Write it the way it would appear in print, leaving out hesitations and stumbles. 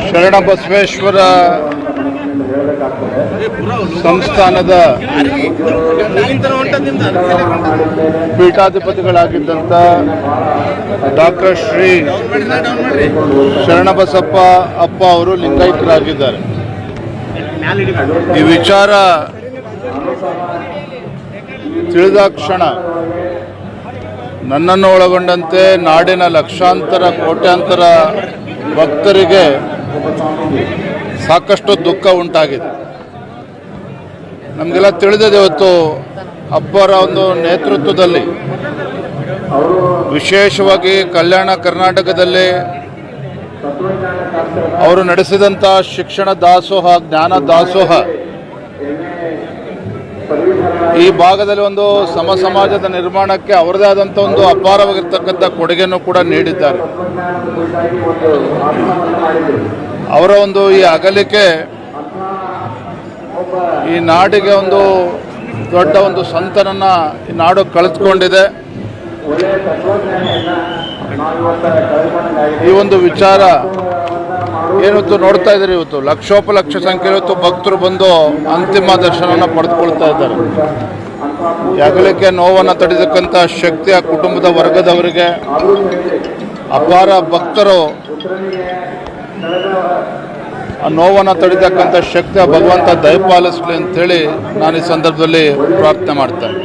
ಶರಣಬಸವೇಶ್ವರ ಸಂಸ್ಥಾನದ ಪೀಠಾಧಿಪತಿಗಳಾಗಿದ್ದಂಥ ಡಾಕ್ಟರ್ ಶ್ರೀ ಶರಣಬಸಪ್ಪ ಅಪ್ಪ ಅವರು ಲಿಂಗೈಕ್ಯರಾಗಿದ್ದಾರೆ. ಈ ವಿಚಾರ ತಿಳಿದ ಕ್ಷಣ ನನ್ನನ್ನು ಒಳಗೊಂಡಂತೆ ನಾಡಿನ ಲಕ್ಷಾಂತರ ಕೋಟ್ಯಾಂತರ ಭಕ್ತರಿಗೆ ಸಾಕಷ್ಟು ದುಃಖ ಉಂಟಾಗಿದೆ. ನಮಗೆಲ್ಲ ತಿಳಿದಿದೆ, ಇವತ್ತು ಅಪ್ಪರ ಒಂದು ನೇತೃತ್ವದಲ್ಲಿ ವಿಶೇಷವಾಗಿ ಕಲ್ಯಾಣ ಕರ್ನಾಟಕದಲ್ಲಿ ಅವರು ನಡೆಸಿದಂಥ ಶಿಕ್ಷಣ ದಾಸೋಹ, ಜ್ಞಾನ ದಾಸೋಹ ಈ ಭಾಗದಲ್ಲಿ ಒಂದು ಸಮಾಜದ ನಿರ್ಮಾಣಕ್ಕೆ ಅವರದೇ ಆದಂಥ ಒಂದು ಅಪಾರವಾಗಿರ್ತಕ್ಕಂಥ ಕೊಡುಗೆಯನ್ನು ಕೂಡ ನೀಡಿದ್ದಾರೆ. ಅವರ ಒಂದು ಈ ಅಗಲಿಕೆ ಈ ನಾಡಿಗೆ ಒಂದು ದೊಡ್ಡ ಒಂದು ಸಂತನನ್ನು ಈ ನಾಡು ಕಳೆದುಕೊಂಡಿದೆ. ಈ ಒಂದು ವಿಚಾರ ಏನಿವತ್ತು ನೋಡ್ತಾ ಇದ್ದಾರೆ, ಇವತ್ತು ಲಕ್ಷೋಪಲಕ್ಷ ಸಂಖ್ಯೆ ಇವತ್ತು ಭಕ್ತರು ಬಂದು ಅಂತಿಮ ದರ್ಶನವನ್ನು ಪಡೆದುಕೊಳ್ತಾ ಇದ್ದಾರೆ. ಈ ಅಗಲಿಕೆ ನೋವನ್ನು ತಡೆದಕ್ಕಂಥ ಶಕ್ತಿ ಆ ಕುಟುಂಬದ ವರ್ಗದವರಿಗೆ, ಅಪಾರ ಭಕ್ತರು ಆ ನೋವನ್ನು ತಡೆದಕ್ಕಂಥ ಶಕ್ತಿ ಭಗವಂತ ದಯಪಾಲಿಸಲಿ ಅಂತೇಳಿ ನಾನು ಈ ಸಂದರ್ಭದಲ್ಲಿ ಪ್ರಾರ್ಥನೆ ಮಾಡ್ತೇನೆ.